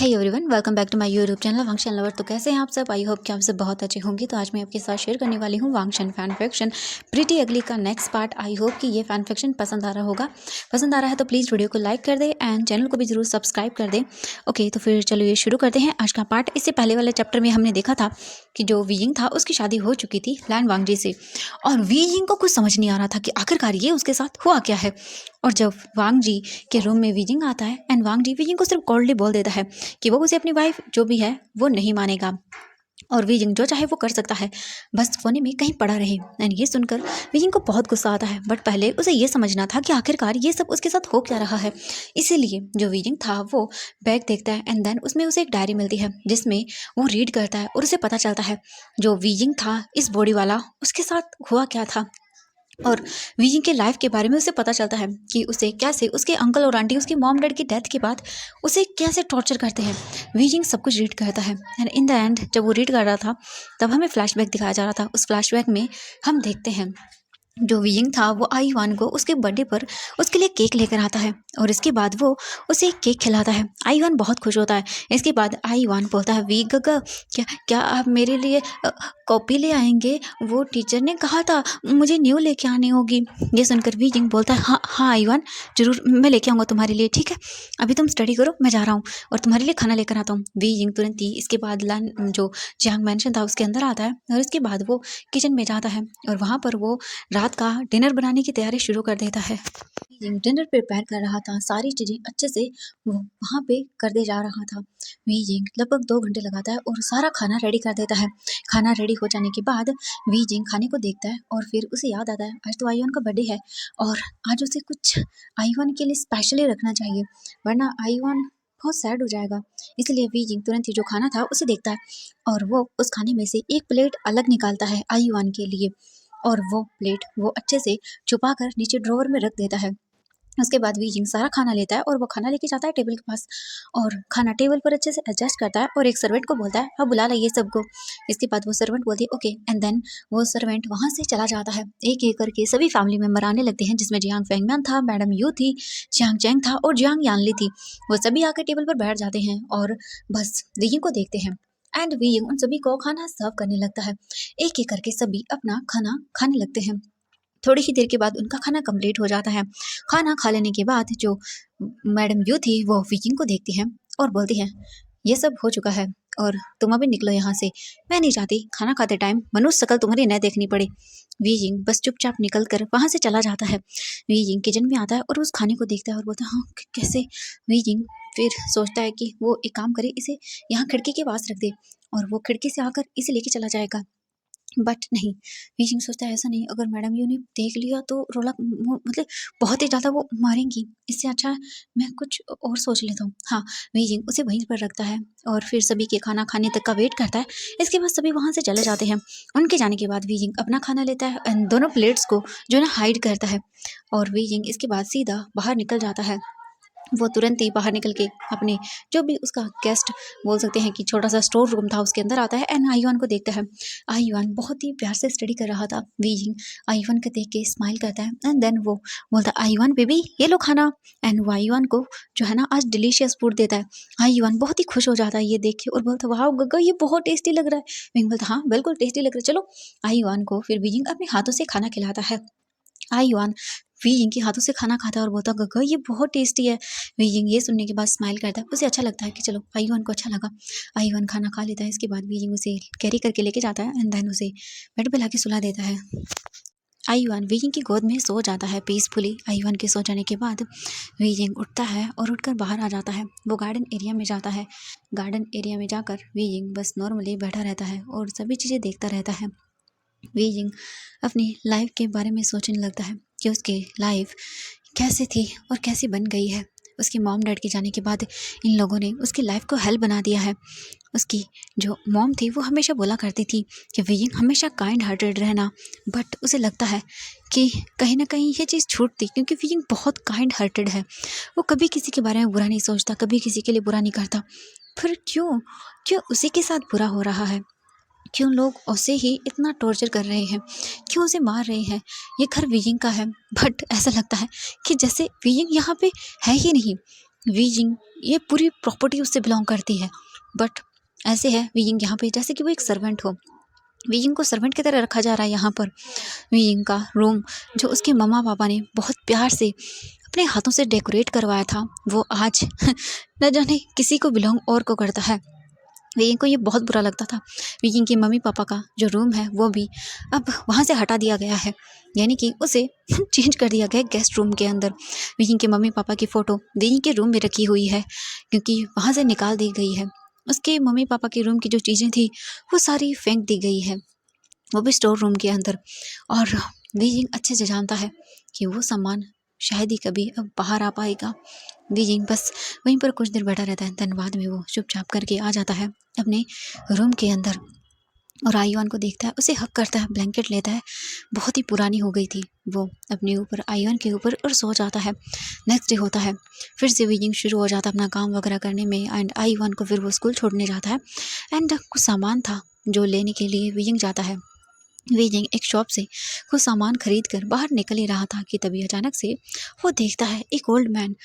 Hey everyone, welcome back to my YouTube channel वांगशन lover. तो कैसे हैं आप सब? आई होप कि आप सब बहुत अच्छे होंगे। तो आज मैं आपके साथ शेयर करने वाली हूँ वांगशन फैन फिक्शन प्रीटी अगली का नेक्स्ट पार्ट। आई होप कि ये फैन फिक्शन पसंद आ रहा होगा। पसंद आ रहा है तो प्लीज़ वीडियो को लाइक कर दे एंड चैनल को भी जरूर सब्सक्राइब कर दे। ओके, तो फिर चलो ये शुरू करते हैं आज का पार्ट। इससे पहले वाले चैप्टर में हमने देखा था कि जो वीइंग था उसकी शादी हो चुकी थी लैन वांगजी से, और वीइंग को कुछ समझ नहीं आ रहा था कि आखिरकार ये उसके साथ हुआ क्या है। और जब वांग जी के रूम में वीजिंग आता है एंड वांग जी वीजिंग को सिर्फ कोल्डली बोल देता है कि वो उसे अपनी वाइफ जो भी है वो नहीं मानेगा और वीजिंग जो चाहे वो कर सकता है, बस कोने में कहीं पड़ा रहे। एंड ये सुनकर वीजिंग को बहुत गुस्सा आता है, बट पहले उसे ये समझना था कि आखिरकार ये सब उसके साथ हो क्या रहा है। इसीलिए जो वीजिंग था वो बैग देखता है एंड देन उसमें उसे एक डायरी मिलती है जिसमें वो रीड करता है और उसे पता चलता है जो वीजिंग था इस बॉडी वाला उसके साथ हुआ क्या था। और वीजिंग के लाइफ के बारे में उसे पता चलता है कि उसे कैसे उसके अंकल और आंटी उसकी मॉम डैड की डेथ के बाद उसे कैसे टॉर्चर करते हैं। वीजिंग सब कुछ रीड करता है एंड इन द एंड जब वो रीड कर रहा था तब हमें फ्लैशबैक दिखाया जा रहा था। उस फ्लैशबैक में हम देखते हैं जो वीइंग था वो आईवान को उसके बर्थडे पर उसके लिए केक लेकर आता है और इसके बाद वो उसे एक केक खिलाता है। आईवान बहुत खुश होता है। इसके बाद आईवान बोलता है, वी गगा क्या क्या आप मेरे लिए कॉपी ले आएंगे? वो टीचर ने कहा था मुझे न्यू लेके आनी होगी। ये सुनकर वीइंग बोलता है, हाँ हाँ आईवान, जरूर मैं लेके आऊँगा तुम्हारे लिए, ठीक है अभी तुम स्टडी करो, मैं जा रहा हूँ और तुम्हारे लिए खाना लेकर आता हूँ। वीइंग तुरंत ही इसके बाद जो जियांग मैंशन था उसके अंदर आता है और इसके बाद वो किचन में जाता है और वहाँ पर वो रात का डिनर बनाने की तैयारी शुरू कर देता है। डिनर प्रिपेयर कर रहा था, सारी चीजें अच्छे से वो वहाँ पे करते जा रहा था। वीजिंग लगभग 2 घंटे लगाता है और सारा खाना रेडी कर देता है। खाना रेडी हो जाने के बाद वीजिंग खाने को देखता है और फिर उसे याद आता है आज तो आईवान का बर्थडे है और आज उसे कुछ आईवान के लिए स्पेशली रखना चाहिए, वरना आईवान बहुत सैड हो जाएगा। इसलिए वीजिंग तुरंत ही जो खाना था उसे देखता है और वो उस खाने में से एक प्लेट अलग निकालता है आईवान के लिए और वो प्लेट वो अच्छे से छुपा कर नीचे ड्रॉवर में रख देता है। उसके बाद वीजिंग सारा खाना लेता है और वो खाना लेके जाता है टेबल के पास और खाना टेबल पर अच्छे से एडजस्ट करता है और एक सर्वेंट को बोलता है, हाँ बुला लाइए सबको। इसके बाद वो सर्वेंट बोलती है ओके एंड देन वो सर्वेंट वहाँ से चला जाता है। एक एक करके सभी फैमिली मेम्बर आने लगते हैं, जिसमें जियांग फेंगम्यान था, मैडम यू थी, जियांग चैंग था और जियांग यानली थी। वो सभी आकर टेबल पर बैठ जाते हैं और बस वीजिंग को देखते हैं एंड वीजिंग उन सभी को खाना सर्व करने लगता है। एक एक करके सभी अपना खाना खाने लगते हैं। थोड़ी ही देर के बाद उनका खाना कंप्लीट हो जाता है। खाना खा लेने के बाद जो मैडम यू थी वो वीजिंग को देखती है और बोलती है, ये सब हो चुका है और तुम अभी निकलो यहाँ से, मैं नहीं चाहती खाना खाते टाइम मनुष्य शकल तुम्हारी न देखनी पड़े। वीजिंग बस चुपचाप निकल कर वहाँ से चला जाता है। वीजिंग किचन में आता है और उस खाने को देखता है और बोलता है, हाँ कैसे? वीजिंग फिर सोचता है कि वो एक काम करे, इसे यहाँ खिड़की के पास रख दे और वो खिड़की से आकर इसे लेके चला जाएगा। बट नहीं, वीजिंग सोचता है ऐसा नहीं, अगर मैडम यू ने देख लिया तो रोला मतलब बहुत ही ज़्यादा वो मारेंगी, इससे अच्छा मैं कुछ और सोच लेता हूँ। हाँ, वीजिंग उसे वहीं पर रखता है और फिर सभी के खाना खाने तक का वेट करता है। इसके बाद सभी वहाँ से चले जाते हैं। उनके जाने के बाद वीजिंग अपना खाना लेता है एंड दोनों प्लेट्स को जो है ना हाइड करता है और वीजिंग इसके बाद सीधा बाहर निकल जाता है। वो तुरंत ही बाहर निकल के अपने जो भी उसका गेस्ट बोल सकते हैं कि छोटा सा स्टोर रूम था उसके अंदर आता है एंड आईवान को देखता है। आईवान बहुत ही प्यार से स्टडी कर रहा था। वीजिंग आईवान को देख के स्माइल करता है एंड देन वो बोलता है, आईवान बेबी ये लो खाना। एंड वो आईवान को जो है ना आज डिलीशियस फूड देता है। आईवान बहुत ही खुश हो जाता है ये देख के और बोलता है, वाह गग्गा ये बहुत टेस्टी लग रहा है। विंग बोलता, हाँ बिल्कुल टेस्टी लग रहा है, चलो। आईवान को फिर वीजिंग अपने हाथों से खाना खिलाता है। आईवान वीइंग के हाथों से खाना खाता है और बोलता, गग्गा ये बहुत टेस्टी है। वीइंग ये सुनने के बाद स्माइल करता है, उसे अच्छा लगता है कि चलो आईवान को अच्छा लगा। आईवान खाना खा लेता है। इसके बाद वीइंग उसे कैरी करके लेके जाता है एंड देन उसे बेड पे लाके सुला देता है। आईवान वीइंग की गोद में सो जाता है पीसफुली। आईवान के सो जाने के बाद वीइंग उठता है और उठकर बाहर आ जाता है। वो गार्डन एरिया में जाता है। गार्डन एरिया में जाकर वीइंग बस नॉर्मली बैठा रहता है और सभी चीज़ें देखता रहता है। वीजिंग अपनी लाइफ के बारे में सोचने लगता है कि उसकी लाइफ कैसे थी और कैसी बन गई है। उसकी मॉम डैड के जाने के बाद इन लोगों ने उसकी लाइफ को हेल बना दिया है। उसकी जो मॉम थी वो हमेशा बोला करती थी कि वीजिंग हमेशा काइंड हार्टेड रहना, बट उसे लगता है कि कहीं ना कहीं ये चीज़ छूटती, क्योंकि वीजिंग बहुत काइंड हार्टेड है। वो कभी किसी के बारे में बुरा नहीं सोचता, कभी किसी के लिए बुरा नहीं करता। फिर क्यों क्यों उसी के साथ बुरा हो रहा है? क्यों लोग उसे ही इतना टॉर्चर कर रहे हैं? क्यों उसे मार रहे हैं? ये घर वीइंग का है, बट ऐसा लगता है कि जैसे वीइंग यहाँ पे है ही नहीं। वीजिंग ये पूरी प्रॉपर्टी उससे बिलोंग करती है। बट ऐसे है वीजिंग यहाँ पे जैसे कि वो एक सर्वेंट हो। वीजिंग को सर्वेंट की तरह रखा जा रहा है यहाँ पर। वीजिंग का रूम जो उसके मम्मा पापा ने बहुत प्यार से अपने हाथों से डेकोरेट करवाया था, वो आज न जाने किसी को बिलोंग और को करता है। वीजिंग को ये बहुत बुरा लगता था। वीजिंग के मम्मी पापा का जो रूम है वो भी अब वहाँ से हटा दिया गया है, यानी कि उसे चेंज कर दिया गया है गेस्ट रूम के अंदर। वीजिंग के मम्मी पापा की फ़ोटो वीजिंग के रूम में रखी हुई है, क्योंकि वहाँ से निकाल दी गई है। उसके मम्मी पापा के रूम की जो चीज़ें थी वो सारी फेंक दी गई है, वो भी स्टोर रूम के अंदर। और वीजिंग अच्छे से जानता है कि वो सामान शायद ही कभी अब बाहर आ पाएगा। वीजिंग बस वहीं पर कुछ देर बैठा रहता है, धन्यवाद में वो चुपचाप करके आ जाता है अपने रूम के अंदर और आयुआन को देखता है, उसे हक करता है, ब्लैंकेट लेता है। बहुत ही पुरानी हो गई थी वो अपने ऊपर, आयुआन के ऊपर, और सो जाता है। नेक्स्ट डे होता है, फिर से वीजिंग शुरू हो जाता है अपना काम वगैरह करने में एंड आयुआन को फिर वो स्कूल छोड़ने जाता है। एंड कुछ सामान था जो लेने के लिए वीजिंग जाता है। वीजिंग एक शॉप से कुछ सामान खरीद कर बाहर निकल ही रहा था कि तभी अचानक से वो देखता है एक ओल्ड मैन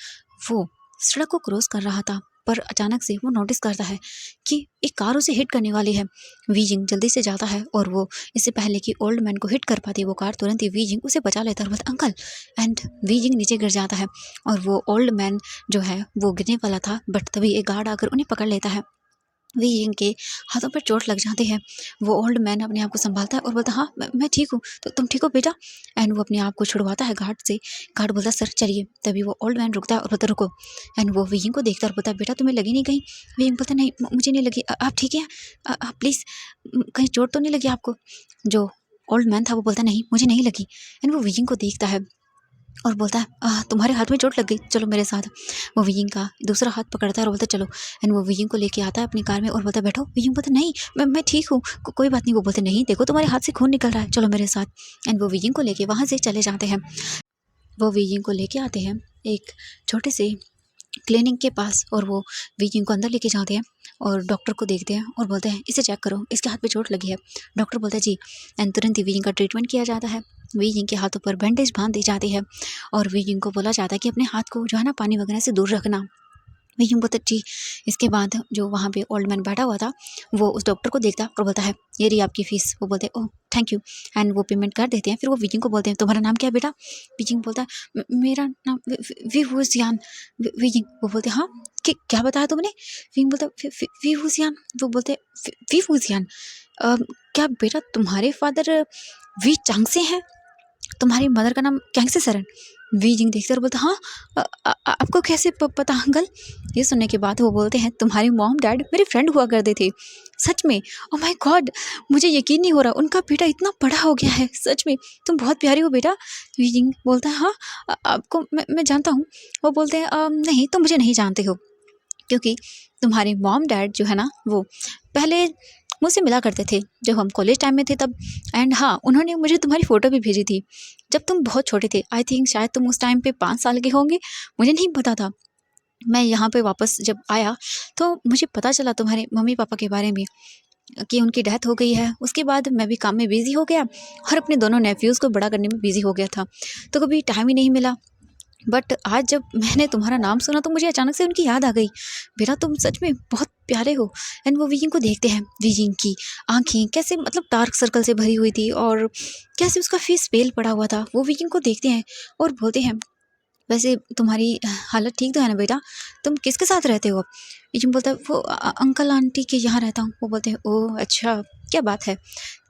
वो सड़क को क्रॉस कर रहा था, पर अचानक से वो नोटिस करता है कि एक कार उसे हिट करने वाली है। वीजिंग जल्दी से जाता है और वो इससे पहले कि ओल्ड मैन को हिट कर पाती वो कार, तुरंत ही वीजिंग उसे बचा लेता है और बोलता अंकल, एंड वीजिंग नीचे गिर जाता है और वो ओल्ड मैन जो है वो गिरने वाला था, बट तभी एक गार्ड आकर उन्हें पकड़ लेता है। वीजिंग के हाथों पर चोट लग जाती है। वो ओल्ड मैन अपने आप को संभालता है और बोलता हाँ मैं ठीक हूँ, तो तुम ठीक हो बेटा? एंड वो अपने आप को छुड़वाता है गार्ड से। गार्ड बोलता सर चलिए, तभी वो ओल्ड मैन रुकता है और बोलता रुको। एंड वो वीजिंग को देखता है और बोलता है बेटा तुम्हें लगी नहीं कहीं? वीजिंग बोलता नहीं मुझे नहीं लगी, आप ठीक है? प्लीज़ कहीं चोट तो नहीं लगी आपको? जो ओल्ड मैन था वो बोलता नहीं मुझे नहीं लगी। एंड वो वीजिंग को देखता है और बोलता है तुम्हारे हाथ में चोट लग गई, चलो मेरे साथ। वो वीजिंग का दूसरा हाथ पकड़ता है और बोलता है चलो। एंड वो वीजिंग को लेके आता है अपनी कार में और बोलता है बैठो। वीजिंग बोलता नहीं मैं ठीक हूँ, कोई बात नहीं। वो बोलते नहीं देखो तुम्हारे हाथ से खून निकल रहा है, चलो मेरे साथ। एंड वो वीजिंग को लेके वहाँ से चले जाते हैं। वो वीजिंग को लेके आते हैं एक छोटे से क्लिनिक के पास और वो वीजिंग को अंदर लेके जाते हैं और डॉक्टर को देखते हैं और बोलते हैं इसे चेक करो, इसके हाथ पे चोट लगी है। डॉक्टर बोलता है जी। एंड तुरंत ही वीजिंग का ट्रीटमेंट किया जाता है। वीजिंग के हाथों पर बैंडेज बांध दी जाती है और वीजिंग को बोला जाता है कि अपने हाथ को जो है ना पानी वगैरह से दूर रखना। वीजिंग बोलता जी। इसके बाद जो वहाँ पे ओल्ड मैन बैठा हुआ था वो उस डॉक्टर को देखता और बोलता है ये रही आपकी फ़ीस। वो बोलते हैं ओह थैंक यू। एंड वो पेमेंट कर देते हैं। फिर वो वीजिंग को बोलते हैं तुम्हारा नाम क्या है बेटा? वीजिंग बोलता है मेरा नाम विभूषियान। वीजिंग वो बोलते हाँ कि क्या बताया तुमने? वीजिंग बोलता विभूषियान। वो बोलते विभूषियान क्या बेटा तुम्हारे फादर वी चांग से हैं? तुम्हारी मदर का नाम कैंगसे सरन? वीजिंग देखते और बोलता हाँ आपको कैसे पता अंकल? ये सुनने के बाद वो बोलते हैं तुम्हारी मॉम डैड मेरे फ्रेंड हुआ करते थे। सच में? ओह माय गॉड, मुझे यकीन नहीं हो रहा उनका बेटा इतना बड़ा हो गया है, सच में तुम बहुत प्यारी हो बेटा। वीजिंग बोलता है हाँ आपको मैं जानता हूँ। वो बोलते हैं नहीं तुम मुझे नहीं जानते हो, क्योंकि तुम्हारे मॉम डैड जो है ना वो पहले मुझसे मिला करते थे जब हम कॉलेज टाइम में थे तब। एंड हाँ उन्होंने मुझे तुम्हारी फ़ोटो भी भेजी थी जब तुम बहुत छोटे थे। आई थिंक शायद तुम उस टाइम पे 5 साल के होंगे, मुझे नहीं पता था। मैं यहाँ पे वापस जब आया तो मुझे पता चला तुम्हारे मम्मी पापा के बारे में कि उनकी डेथ हो गई है। उसके बाद मैं भी काम में बिज़ी हो गया और अपने दोनों नेफ्यूज़ को बड़ा करने में बिज़ी हो गया था, तो कभी टाइम ही नहीं मिला। बट आज जब मैंने तुम्हारा नाम सुना तो मुझे अचानक से उनकी याद आ गई। बेटा तुम सच में बहुत प्यारे हो। एंड वो वीजिंग को देखते हैं। वीजिंग की आंखें कैसे मतलब डार्क सर्कल से भरी हुई थी और कैसे उसका फेस पेल पड़ा हुआ था। वो वीजिंग को देखते हैं और बोलते हैं वैसे तुम्हारी हालत ठीक तो है ना बेटा? तुम किसके साथ रहते हो अब? वीजिंग बोलता है वो अंकल आंटी के यहाँ रहता हूँ। वो बोलते हैं ओह अच्छा, क्या बात है,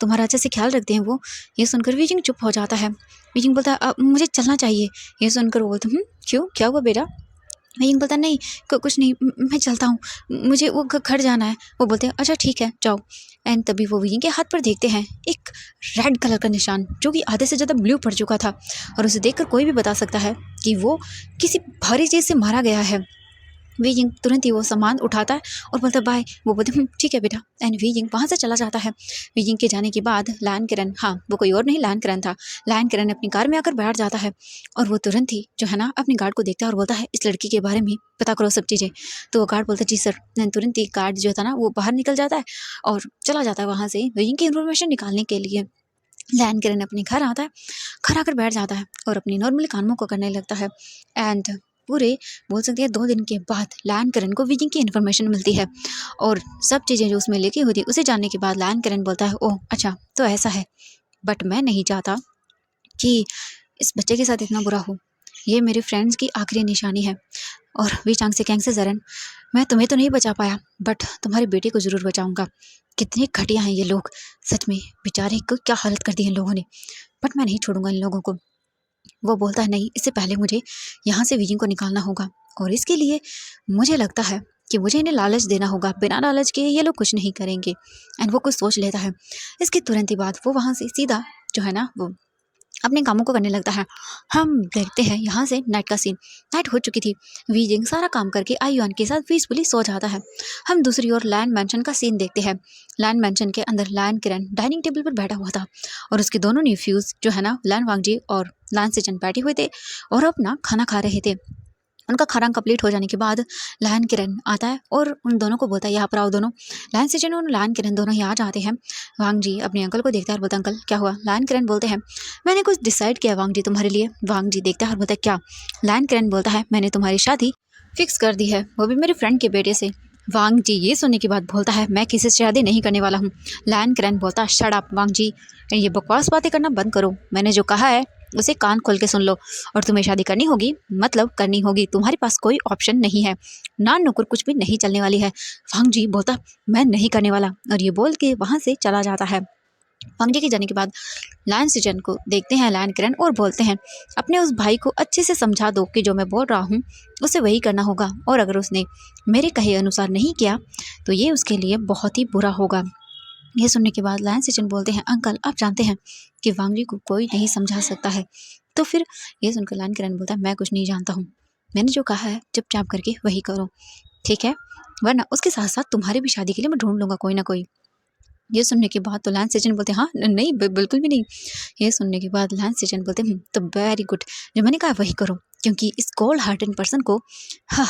तुम्हारा अच्छे से ख्याल रखते हैं वो। ये सुनकर वीजिंग चुप हो जाता है। वीजिंग बोलता है मुझे चलना चाहिए। ये सुनकर वो बोलते क्यों, क्या हुआ बेटा? वीजिंग बोलता नहीं कुछ नहीं, मैं चलता हूँ, मुझे वो घर जाना है। वो बोलते हैं अच्छा ठीक है जाओ। एंड तभी वो वीजिंग के हाथ पर देखते हैं एक रेड कलर का निशान जो कि आधे से ज़्यादा ब्लू पड़ चुका था और उसे देखकर कोई भी बता सकता है कि वो किसी भारी चीज़ से मारा गया है। वीजिंग तुरंत ही वो सामान उठाता है और बोलता है बाय। वो बोलते ठीक है बेटा। एंड वीजिंग वहाँ से चला जाता है। वीजिंग के जाने के बाद लायन किरण, हाँ वो कोई और नहीं लायन किरण था, लायन किरण अपनी कार में आकर बैठ जाता है और वो तुरंत ही जो है ना अपने गार्ड को देखता है और बोलता है इस लड़की के बारे में पता करो सब चीज़ें। तो वो गार्ड बोलता है जी सर। एंड तुरंत ही गार्ड जो था ना वो बाहर निकल जाता है और चला जाता है वहाँ से वीजिंग की इन्फॉर्मेशन निकालने के लिए। लायन किरण अपने घर आता है, घर आकर बैठ जाता है और अपनी नॉर्मल कामों को करने लगता है। एंड पूरे बोल सकते हैं 2 दिन के बाद लैन करेन को वीजिंग की इन्फॉर्मेशन मिलती है और सब चीज़ें जो उसमें लिखी होती है उसे जानने के बाद लैन करेन बोलता है ओह अच्छा तो ऐसा है, बट मैं नहीं चाहता कि इस बच्चे के साथ इतना बुरा हो। ये मेरे फ्रेंड्स की आखिरी निशानी है और वी चांग से कैंग से जरन, मैं तुम्हें तो नहीं बचा पाया बट तुम्हारे बेटे को ज़रूर बचाऊंगा। कितने घटिया हैं ये लोग, सच में बेचारे को क्या हालत कर दी है इन लोगों ने, बट मैं नहीं छोड़ूंगा इन लोगों को। वो बोलता है नहीं, इससे पहले मुझे यहाँ से वीजिंग को निकालना होगा और इसके लिए मुझे लगता है कि मुझे इन्हें लालच देना होगा, बिना लालच के ये लोग कुछ नहीं करेंगे। एंड वो कुछ सोच लेता है। इसके तुरंत ही बाद वो वहाँ से सीधा जो है ना वो अपने कामों को करने लगता है। हम देखते हैं यहाँ से नाइट का सीन। नाइट हो चुकी थी, वीजिंग सारा काम करके आयुआन के साथ पीसफुली सो जाता है। हम दूसरी ओर लैंड मैंशन का सीन देखते हैं। लैंड मैंशन के अंदर लैंड किरण डाइनिंग टेबल पर बैठा हुआ था और उसके दोनों न्यूफ्यूज जो है ना लैंड वांगजी और लैंड सेजन बैठे हुए थे और अपना खाना खा रहे थे। उनका खाना कंप्लीट हो जाने के बाद लैन किरण आता है और उन दोनों को बोलता है यहाँ पर आओ दोनों। लैन सेजन और लैन किरण दोनों यहाँ जाते हैं। वांग जी अपने अंकल को देखता है और बोलता है अंकल क्या हुआ। लैन किरण बोलते हैं मैंने कुछ डिसाइड किया वांग जी तुम्हारे लिए। वांग जी देखता है और बोलता है क्या। लैन किरण बोलता है मैंने तुम्हारी शादी फिक्स कर दी है, वो भी मेरे फ्रेंड के बेटे से। वांग जी ये सुनने के बाद बोलता है मैं किसी से शादी नहीं करने वाला हूँ। लैन किरण बोलता है शट अप वांग जी, ये बकवास बातें करना बंद करो, मैंने जो कहा है उसे कान खोल के सुन लो। और तुम्हें शादी करनी होगी मतलब करनी होगी, तुम्हारे पास कोई ऑप्शन नहीं है, ना नुकुर कुछ भी नहीं चलने वाली है। वांग जी बोलता मैं नहीं करने वाला और ये बोल के वहाँ से चला जाता है। वांग जी के जाने के बाद लैन सिजन को देखते हैं लैन किरण और बोलते हैं अपने उस भाई को अच्छे से समझा दो कि जो मैं बोल रहा हूँ उसे वही करना होगा और अगर उसने मेरे कहे अनुसार नहीं किया तो ये उसके लिए बहुत ही बुरा होगा। ये सुनने के बाद लैन सिजन बोलते हैं अंकल आप जानते हैं कि वांग जी को कोई नहीं समझा सकता है। तो फिर ये सुनकर लैन किरण बोलता है मैं कुछ नहीं जानता हूँ, मैंने जो कहा है चुपचाप करके वही करो ठीक है, वरना उसके साथ साथ तुम्हारी भी शादी के लिए मैं ढूंढ लूंगा कोई ना कोई। ये सुनने के बाद तो लैंस सेजन बोलते हैं हाँ नहीं बिल्कुल भी नहीं। ये सुनने के बाद लैंस सेजन बोलते हैं तो वेरी गुड, जो मैंने कहा वही करो क्योंकि इस कोल्ड हार्टेड पर्सन को हाँ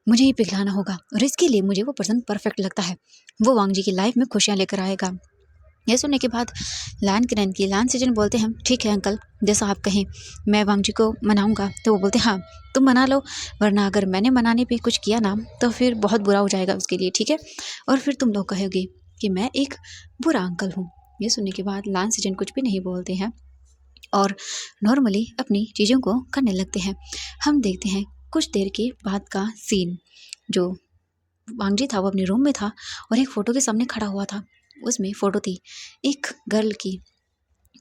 मुझे ही पिघलाना होगा और इसके लिए मुझे वो पर्सन परफेक्ट लगता है, वो वांग जी की लाइफ में खुशियाँ लेकर आएगा। ये सुनने के बाद लैन किरण की लैन सेजन बोलते हैं ठीक है अंकल जैसा आप कहें, मैं वांग जी को मनाऊंगा। तो वो बोलते हैं हाँ तुम मना लो, वरना अगर मैंने मनाने पे कुछ किया ना तो फिर बहुत बुरा हो जाएगा उसके लिए ठीक है, और फिर तुम लोग कहोगे कि मैं एक बुरा अंकल हूँ। ये सुनने के बाद लैन सेजन कुछ भी नहीं बोलते हैं और नॉर्मली अपनी चीज़ों को करने लगते हैं। हम देखते हैं कुछ देर के बाद का सीन। जो वांग जी था वो अपने रूम में था और एक फ़ोटो के सामने खड़ा हुआ था। उसमें फ़ोटो थी एक गर्ल की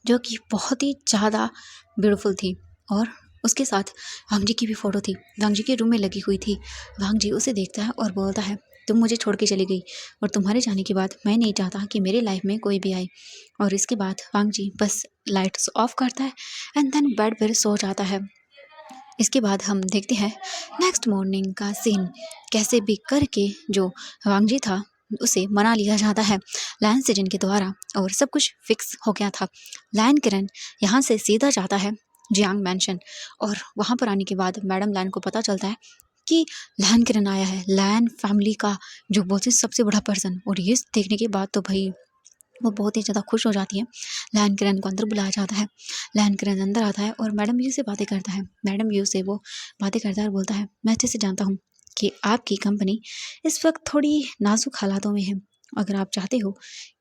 जो कि बहुत ही ज़्यादा ब्यूटीफुल थी और उसके साथ वांग जी की भी फ़ोटो थी, वांग जी के रूम में लगी हुई थी। वांग जी उसे देखता है और बोलता है तुम मुझे छोड़ के चली गई और तुम्हारे जाने के बाद मैं नहीं चाहता कि मेरे लाइफ में कोई भी आए। और इसके बाद वांग जी बस लाइट्स ऑफ करता है एंड देन बेड पर सो जाता है। इसके बाद हम देखते हैं नेक्स्ट मॉर्निंग का सीन। कैसे भी करके जो वांग जी था उसे मना लिया जाता है लैन सेजन के द्वारा और सब कुछ फिक्स हो गया था। लैन किरण यहाँ से सीधा जाता है जियांग मैंशन और वहाँ पर आने के बाद मैडम लैन को पता चलता है कि लैन किरण आया है, लैन फैमिली का जो बोलते हैं सबसे बड़ा पर्सन। और ये देखने के बाद तो भाई वो बहुत ही ज़्यादा खुश हो जाती है। लैन किरण को अंदर बुलाया जाता है, लैन किरण अंदर आता है और मैडम यू से बातें करता है। मैडम यू से वो बातें करता है और बोलता है मैं अच्छे से जानता हूँ कि आपकी कंपनी इस वक्त थोड़ी नाजुक हालातों में है, अगर आप चाहते हो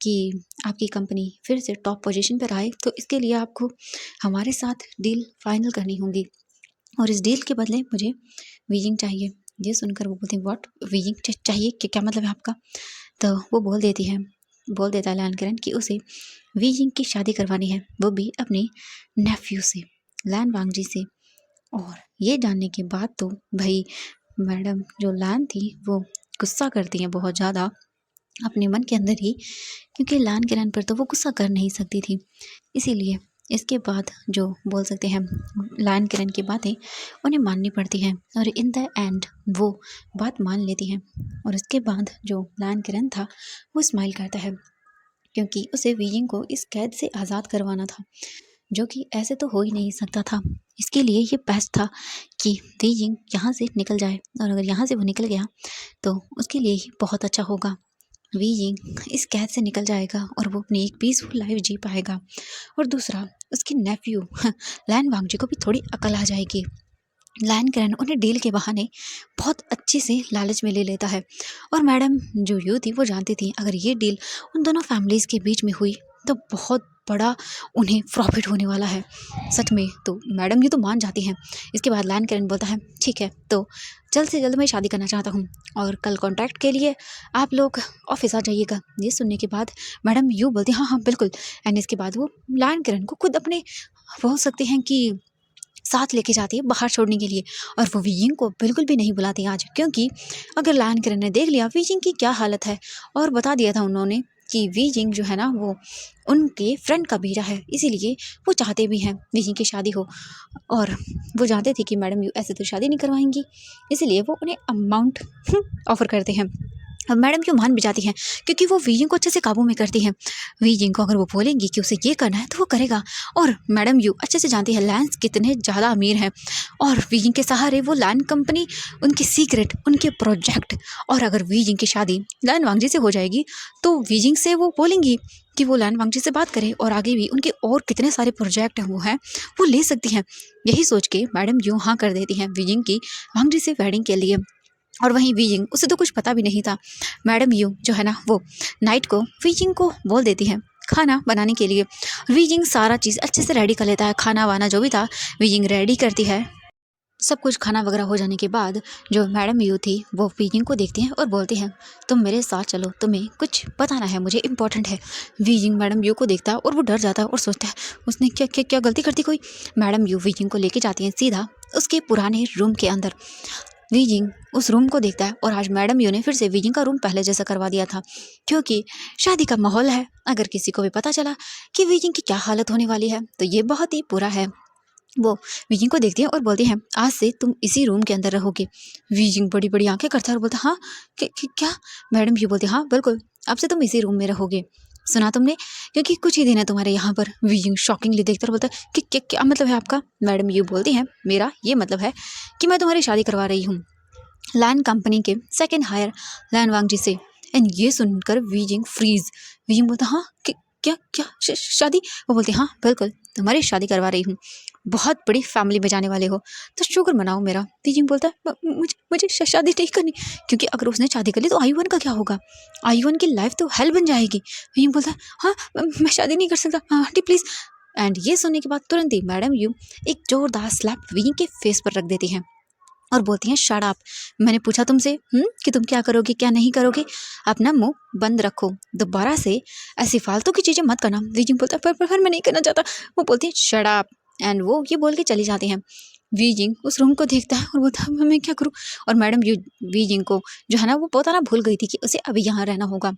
कि आपकी कंपनी फिर से टॉप पोजीशन पर आए तो इसके लिए आपको हमारे साथ डील फाइनल करनी होगी और इस डील के बदले मुझे वीजिंग चाहिए। ये सुनकर वो बोलते हैं व्हाट वीजिंग चाहिए, क्या मतलब है आपका। तो वो बोल देता है लैन किरण कि उसे वीजिंग की शादी करवानी है, वो भी अपने नेफ्यू से लैन वांग जी से। और ये जानने के बाद तो भाई मैडम जो लैन थी वो गुस्सा करती हैं बहुत ज़्यादा अपने मन के अंदर ही, क्योंकि लैन किरण पर तो वो गुस्सा कर नहीं सकती थी। इसीलिए इसके बाद जो बोल सकते हैं लैन किरण की बातें उन्हें माननी पड़ती हैं और इन द एंड वो बात मान लेती हैं। और इसके बाद जो लैन किरण था वो स्माइल करता है क्योंकि उसे वीजिंग को इस कैद से आज़ाद करवाना था, जो कि ऐसे तो हो ही नहीं सकता था। इसके लिए ये बेस्ट था कि वीजिंग यहाँ से निकल जाए और अगर यहाँ से वो निकल गया तो उसके लिए ही बहुत अच्छा होगा। वीजिंग इस कैद से निकल जाएगा और वो अपनी एक पीसफुल लाइफ जी पाएगा। और दूसरा उसके नेफ्यू लैन वांग जी को भी थोड़ी अकल आ जाएगी लायन किरण उन्हें डील के बहाने बहुत अच्छे से लालच में ले लेता है। और मैडम जो यू थी वो जानती थी अगर ये डील उन दोनों फैमिलीज़ के बीच में हुई तो बहुत बड़ा उन्हें प्रॉफिट होने वाला है सच में। तो मैडम ये तो मान जाती हैं। इसके बाद लायन किरण बोलता है ठीक है, तो जल्द से जल्द मैं शादी करना चाहता हूँ और कल कॉन्ट्रैक्ट के लिए आप लोग ऑफिस आ जाइएगा। ये सुनने के बाद मैडम यू बोलती हाँ हाँ बिल्कुल। एंड इसके बाद वो लायन किरण को खुद अपने बोल सकते हैं कि साथ लेके जाती है बाहर छोड़ने के लिए। और वो वीजिंग को बिल्कुल भी नहीं बुलाती आज, क्योंकि अगर लायन किरण ने देख लिया वीजिंग की क्या हालत है और बता दिया था उन्होंने कि वीजिंग जो है ना वो उनके फ्रेंड का बेटा है, इसीलिए वो चाहते भी हैं वीजिंग की शादी हो। और वो जानते थे कि मैडम यू ऐसे तो शादी नहीं करवाएंगी, इसीलिए वो उन्हें अमाउंट ऑफर करते हैं। अब मैडम क्यों मान भी जाती हैं, क्योंकि वो वीजिंग को अच्छे से काबू में करती हैं। वीजिंग को अगर वो बोलेंगी कि उसे ये करना है तो वो करेगा। और मैडम यू अच्छे से जानती है लैंस कितने ज़्यादा अमीर हैं और वीजिंग के सहारे वो लैंड कंपनी, उनके सीक्रेट, उनके प्रोजेक्ट। और अगर वीजिंग की शादी लैन वांगजी से हो जाएगी तो वीजिंग से वो बोलेंगी कि वो लैन वांगजी से बात करे और आगे भी उनके और कितने सारे प्रोजेक्ट हैं वो ले सकती हैं। यही सोच के मैडम यू हाँ कर देती हैं वीजिंग की वांगजी से वेडिंग के लिए। और वहीं वीजिंग, उसे तो कुछ पता भी नहीं था। मैडम यू जो है ना वो नाइट को वीजिंग को बोल देती है खाना बनाने के लिए। वीजिंग सारा चीज़ अच्छे से रेडी कर लेता है, खाना वाना जो भी था वीजिंग रेडी करती है। सब कुछ खाना वगैरह हो जाने के बाद जो मैडम यू थी वो वीजिंग को देखती हैं और बोलती हैं तुम मेरे साथ चलो, तुम्हें कुछ बताना है मुझे, इम्पोर्टेंट है। वीजिंग मैडम यू को देखता है और वो डर जाता है और सोचता है उसने क्या क्या क्या गलती कर दी कोई। मैडम यू वीजिंग को लेके जाती हैं सीधा उसके पुराने रूम के अंदर। वीजिंग उस रूम को देखता है और आज मैडम यू ने फिर से वीजिंग का रूम पहले जैसा करवा दिया था, क्योंकि शादी का माहौल है। अगर किसी को भी पता चला कि वीजिंग की क्या हालत होने वाली है तो ये बहुत ही बुरा है। वो वीजिंग को देखती है और बोलती है आज से तुम इसी रूम के अंदर रहोगे। वीजिंग बड़ी बड़ी आंखें करता है और बोलता हाँ क्या। मैडम यू बोलती हाँ बिल्कुल, अब से तुम इसी रूम में रहोगे। सुना तुमने, क्योंकि कुछ ही दिन है तुम्हारे यहाँ पर। वीजिंग शॉकिंगली देखता और बोलता है कि क्या क्या मतलब है आपका। मैडम यू बोलती है मेरा ये मतलब है कि मैं तुम्हारी शादी करवा रही हूँ लैंड कंपनी के सेकंड हायर लैंड वांगजी से। एंड ये सुनकर वीजिंग फ्रीज। वीजिंग बोलता हाँ क्या क्या शादी। वो बोलती हाँ बिल्कुल, तुम्हारी शादी करवा रही हूँ, बहुत बड़ी फैमिली में जाने वाले हो तो शुक्र मनाओ मेरा। वीजिंग बोलता है मुझे मुझे शादी नहीं करनी, क्योंकि अगर उसने शादी कर ली तो आयुवन का क्या होगा, आयुवन की लाइफ तो हेल बन जाएगी। वीजिंग बोलता है हाँ मैं शादी नहीं कर सकता आंटी प्लीज़। एंड ये सुनने के बाद तुरंत ही मैडम यू एक जोरदार स्लैप वीजिंग के फेस पर रख देती हैं और बोलती हैं शट अप। मैंने पूछा तुमसे कि तुम क्या करोगे क्या नहीं करोगे, अपना मुंह बंद रखो, दोबारा से ऐसी फालतू की चीज़ें मत करना। वीजिंग बोलता है पर मैं नहीं करना चाहता। वो बोलती है शट अप एंड वो ये बोल के चली जाती हैं। वीजिंग उस रूम को देखता है और बोलता है मैं क्या करूँ। और मैडम यू वीजिंग को जो है ना वो बताना भूल गई थी कि उसे अभी यहाँ रहना होगा।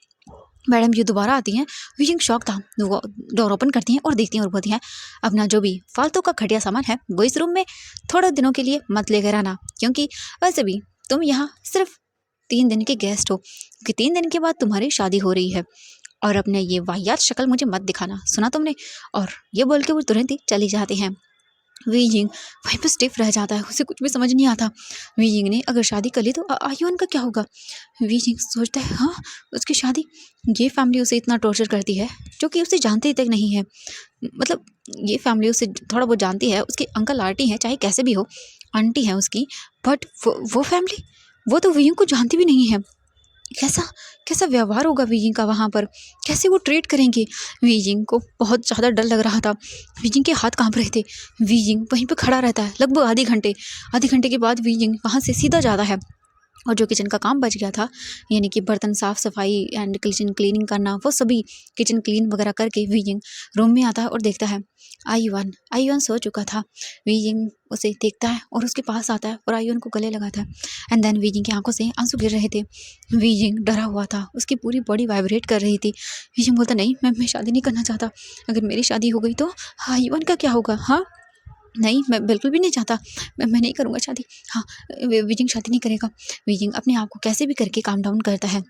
मैडम ये दोबारा आती हैं। वीजिंग शॉक था। वो डोर ओपन करती हैं और देखती हैं और बोलती हैं अपना जो भी फालतू का घटिया सामान है वो इस रूम में थोड़े दिनों के लिए मत लेकर आना, क्योंकि वैसे भी तुम यहाँ सिर्फ 3 दिन के गेस्ट हो, कि 3 दिन के बाद तुम्हारी शादी हो रही है और अपने ये वाहियात शक्ल मुझे मत दिखाना, सुना तुमने। और ये बोल के वो तुरंत ही चली जाती हैं। वीजिंग वहीं पर स्टिफ रह जाता है, उसे कुछ भी समझ नहीं आता। वीजिंग ने अगर शादी कर ली तो आयुन का क्या होगा। वीजिंग सोचता है हाँ उसकी शादी, ये फैमिली उसे इतना टॉर्चर करती है जो कि उसे जानती तक नहीं है। मतलब ये फैमिली उसे थोड़ा बहुत जानती है, उसके अंकल आंटी हैं चाहे कैसे भी हो, आंटी है उसकी, बट वो फैमिली वो तो वीजिंग को जानती भी नहीं है। कैसा कैसा व्यवहार होगा वीजिंग का वहाँ पर, कैसे वो ट्रीट करेंगे। वीजिंग को बहुत ज़्यादा डर लग रहा था। वीजिंग के हाथ कांप रहे थे। वीजिंग वहीं पर खड़ा रहता है लगभग आधे घंटे के बाद वीजिंग वहाँ से सीधा जाता है और जो किचन का काम बच गया था, यानी कि बर्तन साफ़ सफाई एंड किचन क्लीनिंग करना, वो सभी किचन क्लीन वगैरह करके वीजिंग रूम में आता है और देखता है आयुन सो चुका था। वीजिंग उसे देखता है और उसके पास आता है और आयुन को गले लगाता है। एंड देन वीजिंग की आंखों से आंसू गिर रहे थे। वीजिंग डरा हुआ था, उसकी पूरी बॉडी वाइब्रेट कर रही थी। वीजिंग बोलता नहीं मैं शादी नहीं करना चाहता, अगर मेरी शादी हो गई तो आयुन का क्या होगा। हाँ नहीं मैं बिल्कुल भी नहीं चाहता, मैं नहीं करूँगा शादी। हाँ वीजिंग शादी नहीं करेगा। वीजिंग अपने आप को कैसे भी करके काम डाउन करता है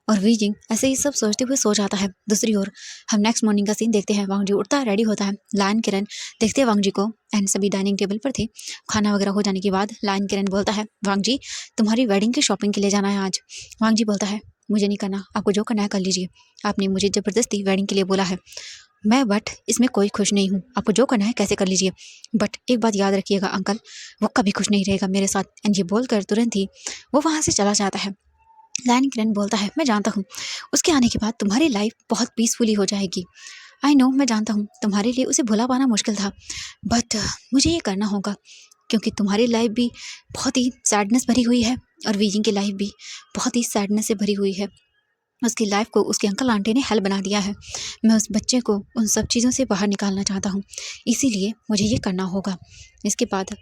और वीजिंग ऐसे ही सब सोचते हुए सो जाता है। दूसरी ओर हम नेक्स्ट मॉर्निंग का सीन देखते हैं। वांगजी उठता है, रेडी होता है। लायन किरण देखते हैं वांगजी को एंड सभी डाइनिंग टेबल पर थे। खाना वगैरह हो जाने के बाद लायन किरण बोलता है वांगजी तुम्हारी वेडिंग की शॉपिंग के लिए जाना है आज। वांगजी बोलता है मुझे नहीं करना, आपको जो करना है कर लीजिए, आपने मुझे ज़बरदस्ती वेडिंग के लिए बोला है। मैं बट इसमें कोई खुश नहीं हूँ, आपको जो करना है कैसे कर लीजिए, बट एक बात याद रखिएगा अंकल, वो कभी खुश नहीं रहेगा मेरे साथ। एंड ये बोलकर तुरंत ही वो वहाँ से चला जाता है। लैन किरण बोलता है, मैं जानता हूँ उसके आने के बाद तुम्हारी लाइफ बहुत पीसफुली हो जाएगी। आई नो, मैं जानता हूँ तुम्हारे लिए उसे भुला पाना मुश्किल था, बट मुझे ये करना होगा क्योंकि तुम्हारी लाइफ भी बहुत ही सैडनेस भरी हुई है और वीजिंग की लाइफ भी बहुत ही सैडनेस से भरी हुई है। उसकी लाइफ को उसके अंकल आंटी ने हेल बना दिया है। मैं उस बच्चे को उन सब चीज़ों से बाहर निकालना चाहता हूँ, इसीलिए मुझे ये करना होगा। इसके बाद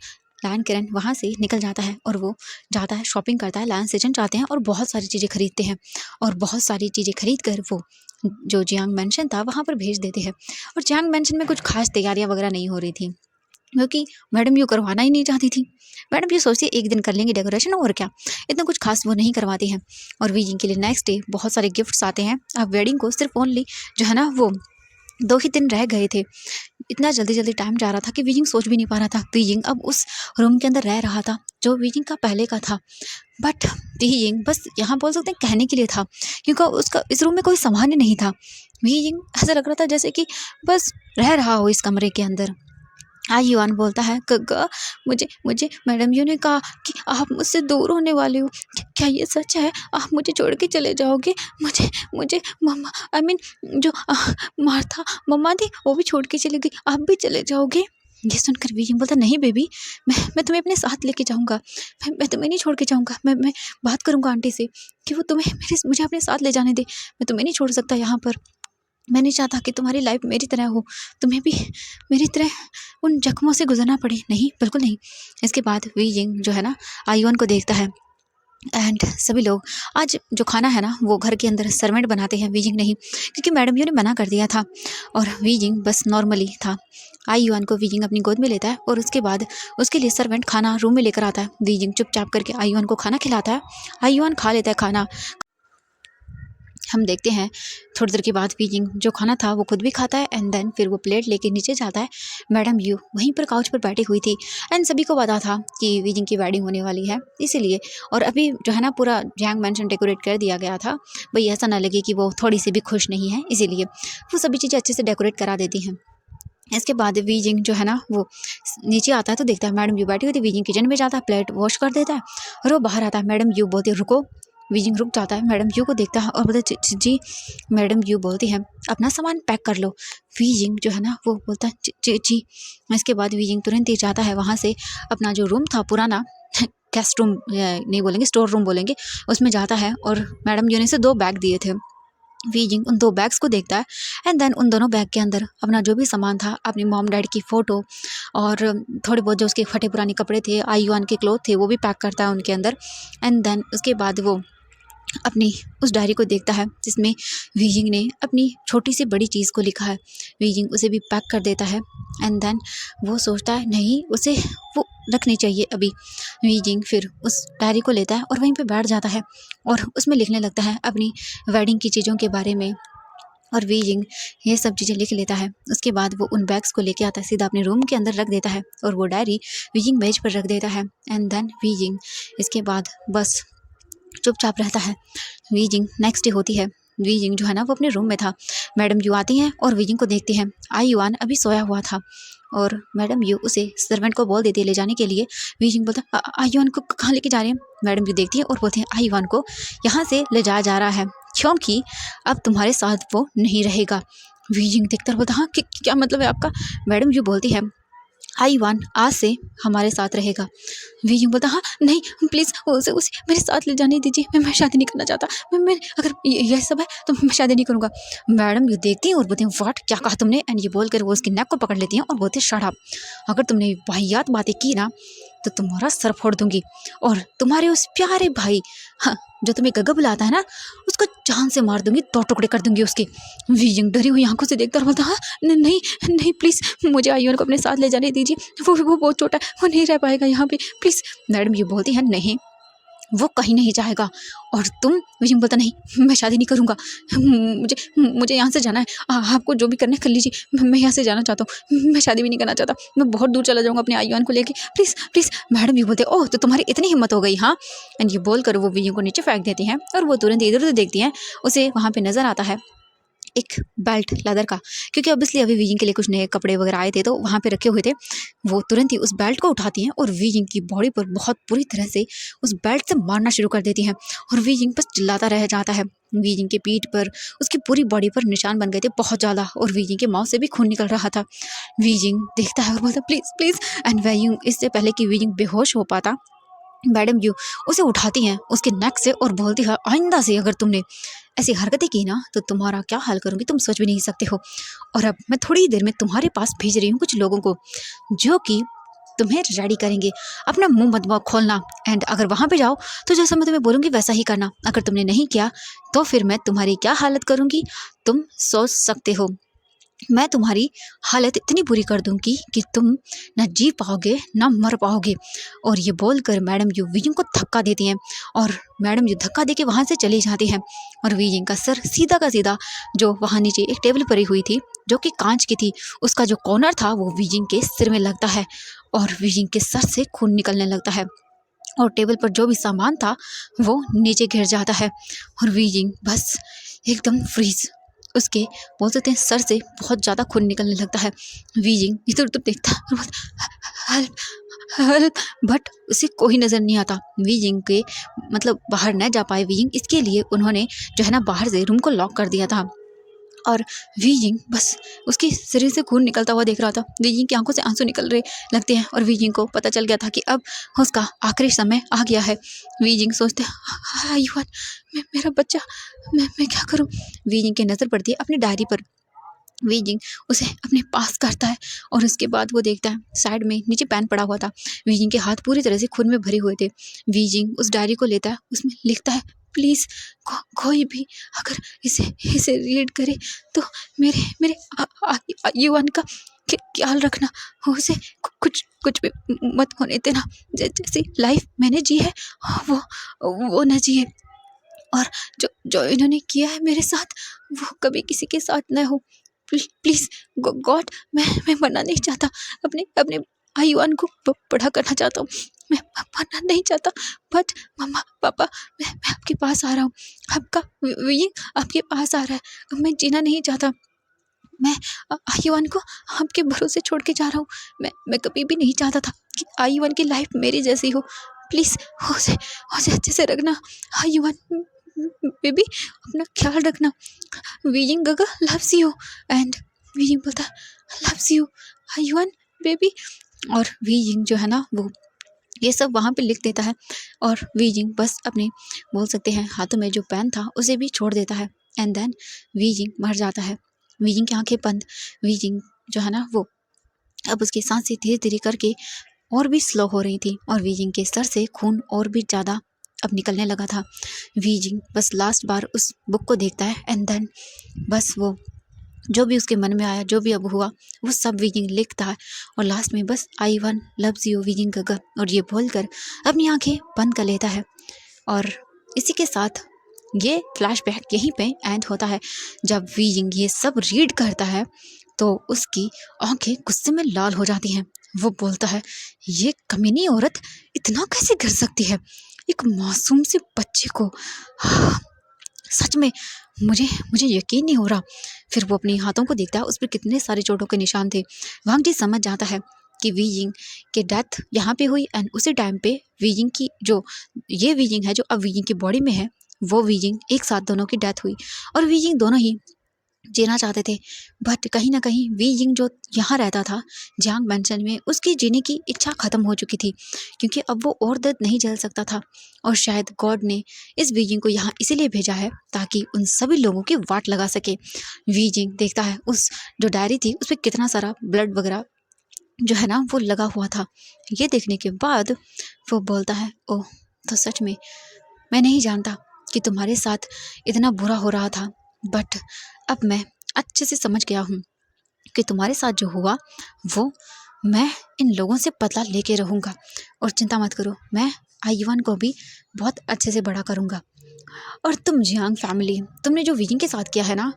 लायन किरण वहाँ से निकल जाता है और वो जाता है, शॉपिंग करता है। लायन सेजन जाते हैं और बहुत सारी चीज़ें खरीदते हैं और बहुत सारी चीज़ें खरीद कर वो जो जियांग मैंशन था वहाँ पर भेज देते हैं। और जियांग मैंशन में कुछ खास तैयारियाँ वगैरह नहीं हो रही थी क्योंकि मैडम यू करवाना ही नहीं चाहती थी। मैडम ये सोचती है एक दिन कर लेंगे डेकोरेशन और क्या, इतना कुछ खास वो नहीं करवाती हैं। और वीजिंग के लिए नेक्स्ट डे बहुत सारे गिफ्ट्स आते हैं। अब वेडिंग को सिर्फ ओनली जो है ना वो 2 ही दिन रह गए थे। इतना जल्दी जल्दी टाइम जा रहा था कि वीजिंग सोच भी नहीं पा रहा था। वीजिंग अब उस रूम के अंदर रह रहा था जो वीजिंग का पहले का था, बट वीजिंग बस यहाँ बोल सकते हैं कहने के लिए था क्योंकि उसका इस रूम में कोई सामान ही नहीं था। वीजिंग ऐसा लग रहा था जैसे कि बस रह रहा हो इस कमरे के अंदर। युआन बोलता है, गग्गा मुझे मुझे मैडम यू ने कहा कि आप मुझसे दूर होने वाले हो, क्या ये सच है? आप मुझे छोड़ के चले जाओगे? मुझे मुझे मम्मा आई मीन जो मार्था मम्मा थी वो भी छोड़ के चली गई, आप भी चले जाओगे? ये सुनकर वीजिंग बोलता, नहीं बेबी, मैं तुम्हें अपने साथ लेके जाऊँगा। मैं तुम्हें नहीं छोड़ के जाऊँगा। मैं बात करूँगा आंटी से कि वो तुम्हें मुझे अपने साथ ले जाने दे। मैं तुम्हें नहीं छोड़ सकता यहाँ पर। मैं नहीं चाहता कि तुम्हारी लाइफ मेरी तरह हो, तुम्हें भी मेरी तरह उन जख्मों से गुजरना पड़े। नहीं, बिल्कुल नहीं। इसके बाद वीजिंग जो है ना आयुन को देखता है एंड सभी लोग आज जो खाना है ना वो घर के अंदर सर्वेंट बनाते हैं, वीजिंग नहीं, क्योंकि मैडम यू ने मना कर दिया था और वीजिंग बस नॉर्मली था। आयुआन को वीजिंग अपनी गोद में लेता है और उसके बाद उसके लिए सर्वेंट खाना रूम में लेकर आता है। वीजिंग चुपचाप करके आयुआन को खाना खिलाता है। आयुआन खा लेता है खाना। हम देखते हैं थोड़ी देर के बाद वीजिंग जो खाना था वो खुद भी खाता है एंड देन फिर वो प्लेट लेके नीचे जाता है। मैडम यू वहीं पर काउच पर बैठी हुई थी एंड सभी को पता था कि वीजिंग की वेडिंग होने वाली है, इसीलिए और अभी जो है ना पूरा जैंग मैंशन डेकोरेट कर दिया गया था, भाई ऐसा ना लगे कि वो थोड़ी सी भी खुश नहीं है, इसीलिए वो सभी चीज़ें अच्छे से डेकोरेट करा देती हैं। इसके बाद वीजिंग जो है ना वो नीचे आता है तो देखता है मैडम यू बैठी हुई थी। वीजिंग किचन में जाता है, प्लेट वॉश कर देता है और वो बाहर आता है। मैडम यू बोलती है रुको। वीजिंग रुक जाता है, मैडम यू को देखता है और बोलता है जी। मैडम यू बोलती है अपना सामान पैक कर लो। वीजिंग जो है ना वो बोलता है जी जी। इसके बाद वीजिंग तुरंत ही जाता है वहाँ से अपना जो रूम था पुराना गेस्ट रूम नहीं बोलेंगे, स्टोर रूम बोलेंगे, उसमें जाता है और मैडम यू ने से 2 बैग दिए थे। वीजिंग उन 2 बैग्स को देखता है एंड देन उन दोनों बैग के अंदर अपना जो भी सामान था, अपनी मॉम डैड की फ़ोटो और थोड़े बहुत जो उसके फटे पुराने कपड़े थे, आयुआन के क्लोथ थे, वो भी पैक करता है उनके अंदर। एंड देन उसके बाद वो अपनी उस डायरी को देखता है जिसमें वीजिंग ने अपनी छोटी सी बड़ी चीज़ को लिखा है। वीजिंग उसे भी पैक कर देता है एंड देन वो सोचता है नहीं उसे वो रखनी चाहिए अभी। वीजिंग फिर उस डायरी को लेता है और वहीं पे बैठ जाता है और उसमें लिखने लगता है अपनी वेडिंग की चीज़ों के बारे में। और वीजिंग ये सब चीज़ें लिख लेता है। उसके बाद वो उन बैग्स को लेके आता है, सीधा अपने रूम के अंदर रख देता है और वो डायरी वीजिंग मेज पर रख देता है। एंड देन वीजिंग इसके बाद बस चुपचाप रहता है। वीजिंग नेक्स्ट डे होती है। वीजिंग जो है ना वो अपने रूम में था। मैडम यू आती हैं और वीजिंग को देखती हैं। आयुआन अभी सोया हुआ था और मैडम यू उसे सर्वेंट को बोल देती है ले जाने के लिए। वीजिंग बोलता आयुआन को कहाँ लेके जा रहे हैं? मैडम यू देखती है और बोलती है आयुआन को यहाँ से ले जाया जा रहा है क्योंकि अब तुम्हारे साथ वो नहीं रहेगा। वीजिंग देखता और बोलता हाँ क्या मतलब है आपका? मैडम यू बोलती है आयुआन आज से हमारे साथ रहेगा। वीजिंग बोलता हाँ नहीं प्लीज़ उसे मेरे साथ ले जाने दीजिए, मैं शादी नहीं करना चाहता। मैं अगर यह सब है तो मैं शादी नहीं करूँगा। मैडम ये देखती हैं और बोलती हैं व्हाट, क्या कहा तुमने? एंड ये बोलकर वो उसकी नेक को पकड़ लेती हैं और बोलती है शट अप, अगर तुमने वाहियात बातें की ना तो तुम्हारा सर फोड़ दूंगी और तुम्हारे उस प्यारे भाई हाँ जो तुम्हें गग्गा बुलाता है ना उसको जान से मार दूंगी, 2 टुकड़े कर दूंगी उसके। वीजिंग डरी हुई आंखों से देखता और बोलता हाँ नहीं नहीं प्लीज़ मुझे आयुन को अपने साथ ले जाने दीजिए, वो बहुत छोटा है, वो नहीं रह पाएगा यहाँ पे प्लीज़। मैडम ये बोलती है नहीं वो कहीं नहीं जाएगा और तुम? विजिंग बोलता नहीं मैं शादी नहीं करूँगा, मुझे यहाँ से जाना है, आपको जो भी करना है कर लीजिए, मैं यहाँ से जाना चाहता हूँ, मैं शादी भी नहीं करना चाहता, मैं बहुत दूर चला जाऊँगा अपने आयुआन को लेके प्लीज़ प्लीज़। मैडम ये बोलते ओह तो तुम्हारी इतनी हिम्मत हो गई हाँ? एंड ये बोल कर वो विजिंग को नीचे फेंक देती हैं और वो तुरंत इधर उधर देखती हैं। उसे वहाँ पर नज़र आता है एक बेल्ट लेदर का, क्योंकि ऑब्वियसली अभी वीजिंग के लिए कुछ नए कपड़े वगैरह आए थे तो वहाँ पे रखे हुए थे। वो तुरंत ही उस बेल्ट को उठाती हैं और वीजिंग की बॉडी पर बहुत बुरी तरह से उस बेल्ट से मारना शुरू कर देती हैं और वीजिंग बस चिल्लाता रह जाता है। वीजिंग के पीठ पर, उसकी पूरी बॉडी पर निशान बन गए थे बहुत ज़्यादा और वीजिंग के माउथ से भी खून निकल रहा था। वीजिंग देखता है और बोलता प्लीज़ प्लीज़, एंड वीजिंग इससे पहले कि वीजिंग बेहोश हो पाता, मैडम यू उसे उठाती हैं उसके नेक से और बोलती है आइंदा से अगर तुमने ऐसी हरकतें की ना तो तुम्हारा क्या हाल करूँगी तुम सोच भी नहीं सकते हो। और अब मैं थोड़ी ही देर में तुम्हारे पास भेज रही हूँ कुछ लोगों को जो कि तुम्हें रेडी करेंगे। अपना मुंह मत खोलना, एंड अगर वहाँ पे जाओ तो जैसा मैं तुम्हें बोलूँगी वैसा ही करना। अगर तुमने नहीं किया तो फिर मैं तुम्हारी क्या हालत करूँगी तुम सोच सकते हो। मैं तुम्हारी हालत इतनी बुरी कर दूंगी कि तुम न जी पाओगे न मर पाओगे। और ये बोलकर मैडम यू वीजिंग को धक्का देती हैं और मैडम यू धक्का देके वहाँ से चली जाती हैं और वीजिंग का सर सीधा का सीधा जो वहाँ नीचे एक टेबल पड़ी हुई थी जो कि कांच की थी, उसका जो कॉर्नर था वो वीजिंग के सिर में लगता है और वीजिंग के सर से खून निकलने लगता है और टेबल पर जो भी सामान था वो नीचे गिर जाता है और वीजिंग बस एकदम फ्रीज, उसके बोल सकते हैं सर से बहुत ज़्यादा खून निकलने लगता है। वीजिंग इधर उधर देखता है और बोलता हेल्प हेल्प, बट उसे कोई नज़र नहीं आता। वीजिंग के मतलब बाहर न जा पाए वीजिंग, इसके लिए उन्होंने जो है ना बाहर से रूम को लॉक कर दिया था और वीजिंग बस उसके शरीर से खून निकलता हुआ देख रहा था। वीजिंग की आंखों से आंसू निकल रहे लगते हैं और वीजिंग को पता चल गया था कि अब उसका आखिरी समय आ गया है। वीजिंग सोचते हैं युवन मेरा बच्चा, मैं क्या करूं। वीजिंग की नज़र पड़ती है अपनी डायरी पर। वीजिंग उसे अपने पास करता है और उसके बाद वो देखता है साइड में नीचे पेन पड़ा हुआ था। वीजिंग के हाथ पूरी तरह से खून में भरे हुए थे। वीजिंग उस डायरी को लेता है, उसमें लिखता है प्लीज़ कोई भी अगर इसे इसे रीड करे तो मेरे मेरे युवान का ख्याल रखना, उसे कुछ कुछ भी मत होने देना। जैसी लाइफ मैंने जी है वो न जिए और जो जो इन्होंने किया है मेरे साथ वो कभी किसी के साथ न हो। प्लीज़ गॉड, मैं मरना नहीं चाहता, अपने अपने आयुआन को बड़ा करना चाहता हूँ, मैं मरना नहीं चाहता, बट मम्मा पापा मैं आपके पास आ रहा हूँ, आपका ये आपके पास आ रहा है, अब मैं जीना नहीं चाहता, मैं आयुआन को आपके भरोसे छोड़ के जा रहा हूँ। मैं कभी भी नहीं चाहता था कि आयुआन की लाइफ मेरी जैसी हो। प्लीज़ उसे अच्छे से रखना आयुआन बेबी, अपना ख्याल रखना। वीजिंग गगा लव्स यू, एंड वीजिंग बोलता लव्स यू आयुआन बेबी। और वीजिंग जो है ना वो ये सब वहाँ पे लिख देता है और वीजिंग बस अपने बोल सकते हैं हाथों में जो पेन था उसे भी छोड़ देता है एंड देन वीजिंग मर जाता है। वीजिंग की आंखें बंद, वीजिंग जो है ना वो अब उसकी सांसें धीरे धीरे करके और भी स्लो हो रही थी और वीजिंग के सर से खून और भी ज़्यादा अब निकलने लगा था। वीजिंग बस लास्ट बार उस बुक को देखता है एंड देन बस वो जो भी उसके मन में आया, जो भी अब हुआ वो सब वीजिंग लिखता है और लास्ट में बस आयुआन लव्स यू वीजिंग गगा और ये बोलकर अपनी आंखें बंद कर लेता है। और इसी के साथ ये फ्लैशबैक यहीं पे एंड होता है। जब वीजिंग ये सब रीड करता है तो उसकी आंखें गुस्से में लाल हो जाती हैं। वो बोलता है ये कमीनी औरत इतना कैसे कर सकती है एक मासूम से बच्चे को, सच में मुझे मुझे यकीन नहीं हो रहा। फिर वो अपने हाथों को देखता है, उस पर कितने सारे चोटों के निशान थे। वांग जी समझ जाता है कि वीजिंग के डेथ यहाँ पे हुई एंड उसी टाइम पे वीजिंग की जो ये वीजिंग है जो अब वीजिंग की बॉडी में है वो वीजिंग एक साथ दोनों की डेथ हुई और वीजिंग दोनों ही जीना चाहते थे। बट कहीं ना कहीं वीजिंग जो यहाँ रहता था जियांग मैंशन में, उसकी जीने की इच्छा ख़त्म हो चुकी थी क्योंकि अब वो और दर्द नहीं झेल सकता था और शायद गॉड ने इस वीजिंग को यहाँ इसीलिए भेजा है ताकि उन सभी लोगों की वाट लगा सके। वीजिंग देखता है उस जो डायरी थी उस पर कितना सारा ब्लड वगैरह जो है ना वो लगा हुआ था। ये देखने के बाद वो बोलता है ओह, तो सच में मैं नहीं जानता कि तुम्हारे साथ इतना बुरा हो रहा था, बट अब मैं अच्छे से समझ गया हूँ कि तुम्हारे साथ जो हुआ वो मैं इन लोगों से बदला लेके रहूँगा और चिंता मत करो, मैं आयुआन को भी बहुत अच्छे से बड़ा करूँगा। और तुम जियांग फैमिली, तुमने जो वीजिंग के साथ किया है ना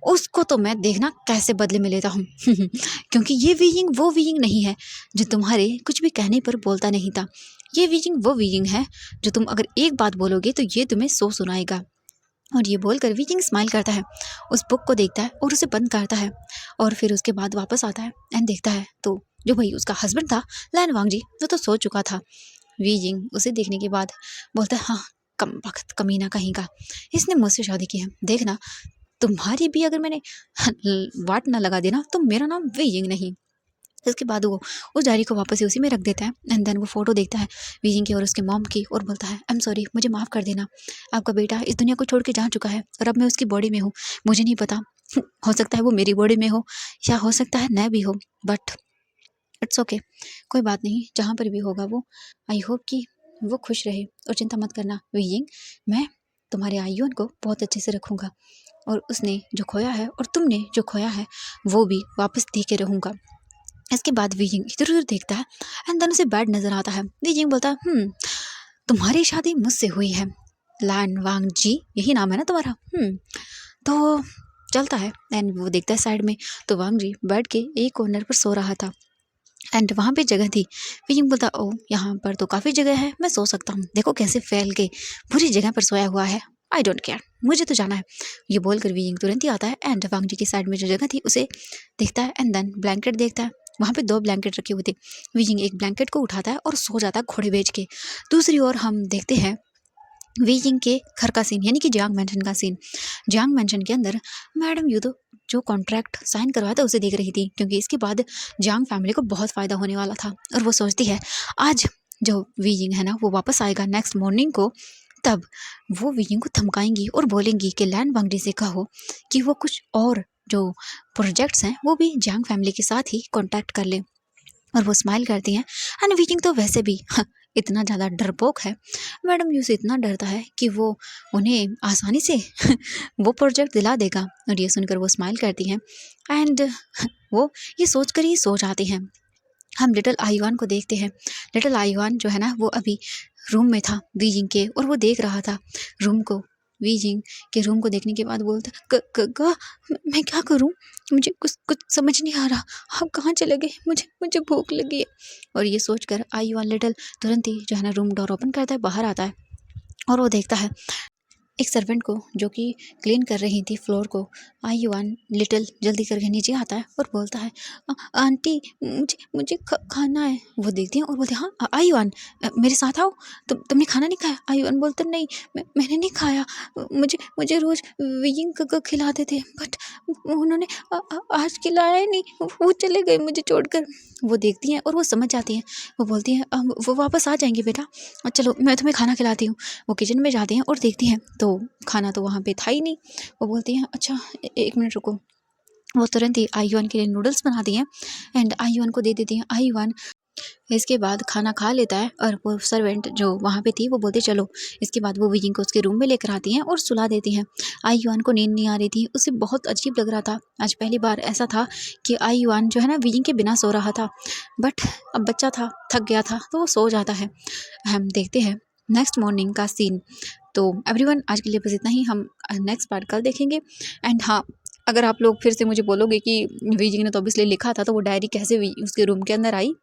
उसको तो मैं देखना कैसे बदले में लेता हूँ क्योंकि ये वीजिंग वो वीजिंग नहीं है जो तुम्हारे कुछ भी कहने पर बोलता नहीं था। ये वीजिंग वो वीजिंग है जो तुम अगर एक बात बोलोगे तो ये तुम्हें 100 सुनाएगा। और ये बोलकर वीजिंग स्माइल करता है, उस बुक को देखता है और उसे बंद करता है। और फिर उसके बाद वापस आता है एंड देखता है तो जो भाई उसका हस्बैंड था लैन वांगजी वो तो सो चुका था। वीजिंग उसे देखने के बाद बोलता है, हाँ कम वक्त कमीना कहीं का, इसने मुझसे शादी की है, देखना तुम्हारी भी अगर मैंने वाट ना लगा देना तो मेरा नाम वीजिंग नहीं। इसके बाद वो उस डायरी को वापस से उसी में रख देता है एंड देन वो फोटो देखता है वीजिंग की और उसके मॉम की और बोलता है, आई एम सॉरी, मुझे माफ़ कर देना, आपका बेटा इस दुनिया को छोड़ के जा चुका है और अब मैं उसकी बॉडी में हूँ, मुझे नहीं पता हो सकता है वो मेरी बॉडी में हो या हो सकता है न भी हो, बट इट्स ओके, कोई बात नहीं, जहाँ पर भी होगा वो, आई होप कि वो खुश रहे और चिंता मत करना वीजिंग, मैं तुम्हारे आयुन को बहुत अच्छे से रखूँगा और उसने जो खोया है और तुमने जो खोया है वो भी वापस दे के रहूँगा। इसके बाद वीजिंग इधर उधर देखता है एंड देन उसे बैड नजर आता है। वीजिंग बोलता है, तुम्हारी शादी मुझसे हुई है, लैन वांग जी यही नाम है ना तुम्हारा, तो चलता है। एंड वो देखता है साइड में तो वांग जी बेड के एक कॉर्नर पर सो रहा था एंड वहाँ पे जगह थी। वीजिंग बोलता, ओ यहाँ पर तो काफ़ी जगह है, मैं सो सकता हूँ, देखो कैसे फैल के पूरी जगह पर सोया हुआ है, आई डोंट केयर, मुझे तो जाना है। ये बोलकर वीजिंग तुरंत ही आता है एंड वांग जी की साइड में जो जगह थी उसे देखता है एंड देन ब्लैंकेट देखता है, वहाँ पे 2 ब्लैंकेट रखे हुए थे। वीजिंग एक ब्लैंकेट को उठाता है और सो जाता है घोड़े बेच के। दूसरी ओर हम देखते हैं वीजिंग के घर का सीन, यानी कि जियांग मैंशन का सीन। जियांग मैंशन के अंदर मैडम यूदो जो कॉन्ट्रैक्ट साइन करवाया था उसे देख रही थी, क्योंकि इसके बाद जियांग फैमिली को बहुत फ़ायदा होने वाला था और वो सोचती है आज जो वीजिंग है ना वो वापस आएगा नेक्स्ट मॉर्निंग को, तब वो वीजिंग को धमकाएंगी और बोलेंगी कि लैन वांगडी से कहो कि वो कुछ और जो प्रोजेक्ट्स हैं वो भी जियांग फैमिली के साथ ही कॉन्टैक्ट कर ले। और वो स्माइल करती हैं एंड वीजिंग तो वैसे भी इतना ज़्यादा डरपोक है, मैडम यू से इतना डरता है कि वो उन्हें आसानी से वो प्रोजेक्ट दिला देगा। और ये सुनकर वो स्माइल करती हैं एंड वो ये सोचकर ही सो जाती हैं। हम लिटिल आईवान को देखते हैं। लिटिल आईवान जो है ना वो अभी रूम में था वीजिंग के और वो देख रहा था रूम को। वीजिंग के रूम को देखने के बाद बोलता, मैं क्या करूं, मुझे कुछ कुछ समझ नहीं आ रहा, आप कहाँ चले गए, मुझे मुझे भूख लगी है। और ये सोचकर आईवान लिटिल तुरंत ही जो है ना रूम डोर ओपन करता है, बाहर आता है और वो देखता है एक सर्वेंट को जो कि क्लीन कर रही थी फ्लोर को। आयुआन लिटिल जल्दी करके नीचे आता है और बोलता है, आंटी मुझे मुझे खाना है। वो देखती हैं और बोलती है, हाँ आयुआन मेरे साथ आओ, तुमने खाना नहीं खाया। आयुआन बोलता, नहीं मैंने नहीं खाया, मुझे मुझे रोज़ वीजिंग खिलाते थे बट उन्होंने आज खिलाया ही नहीं, वो चले गए मुझे छोड़कर। वो देखती हैं और वो समझ जाती हैं। वो बोलती हैं, वो वापस आ जाएंगे बेटा, चलो मैं तुम्हें खाना खिलाती हूँ। वो किचन में जाते हैं और देखती हैं तो खाना तो वहाँ पे था ही नहीं। वो बोलती हैं, अच्छा एक मिनट रुको। वो तुरंत ही आयुआन के लिए नूडल्स बनाती हैं एंड आयुआन को दे देती हैं। आयुआन इसके बाद खाना खा लेता है और वो सर्वेंट जो वहाँ पे थी वो बोलती चलो। इसके बाद वो वीजिंग को उसके रूम में लेकर आती हैं और सुला देती हैं। आयुआन को नींद नहीं आ रही थी, उसे बहुत अजीब लग रहा था। आज पहली बार ऐसा था कि आयुआन जो है ना वीजिंग के बिना सो रहा था, बट अब बच्चा था, थक गया था तो वो सो जाता है। हम देखते हैं नेक्स्ट मॉर्निंग का सीन। तो एवरीवन आज के लिए बस इतना ही, हम नेक्स्ट पार्ट कल देखेंगे। एंड हाँ, अगर आप लोग फिर से मुझे बोलोगे कि वीजिंग ने तो ऑब्वियसली लिखा था तो वो डायरी कैसे उसके रूम के अंदर आई,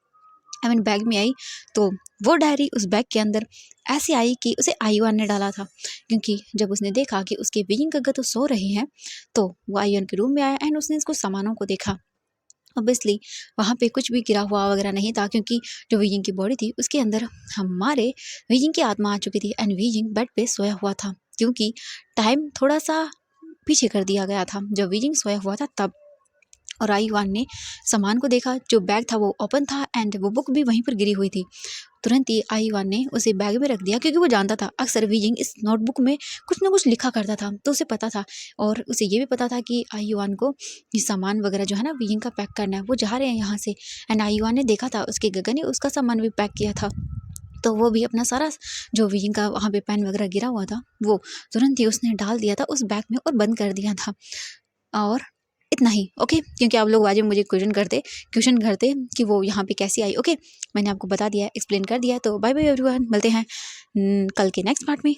आई मीन बैग में आई, तो वो डायरी उस बैग के अंदर ऐसे आई कि उसे आयुआन ने डाला था। क्योंकि जब उसने देखा कि उसके वीजिंग गग्गा तो सो रहे हैं तो वो आयुआन के रूम में आया एंड उसने इसको सामानों को देखा। ऑब्वियसली वहाँ पे कुछ भी गिरा हुआ वगैरह नहीं था, क्योंकि जो वीजिंग की बॉडी थी उसके अंदर हमारे वीजिंग की आत्मा आ चुकी थी एंड वीजिंग बेड पे सोया हुआ था। क्योंकि टाइम थोड़ा सा पीछे कर दिया गया था जब वीजिंग सोया हुआ था तब। और आयुआन ने सामान को देखा, जो बैग था वो ओपन था एंड वो बुक भी वहीं पर गिरी हुई थी। तुरंत ही आयुआन ने उसे बैग में रख दिया, क्योंकि वो जानता था अक्सर वीजिंग इस नोटबुक में कुछ ना कुछ लिखा करता था, तो उसे पता था। और उसे ये भी पता था कि आयुआन को ये सामान वगैरह जो है ना वीजिंग का पैक करना है, वो जा रहे हैं यहाँ से। एंड आयुआन ने देखा था उसके गगन ने उसका सामान भी पैक किया था, तो वो भी अपना सारा जो वीजिंग का वहाँ पे पेन वगैरह गिरा हुआ था वो तुरंत ही उसने डाल दिया था उस बैग में और बंद कर दिया था। और इतना ही, ओके। क्योंकि आप लोग आज मुझे क्वेश्चन करते कि वो यहाँ पे कैसी आई। ओके, मैंने आपको बता दिया, एक्सप्लेन कर दिया। तो बाय बाय एवरीवन, मिलते हैं कल के नेक्स्ट पार्ट में।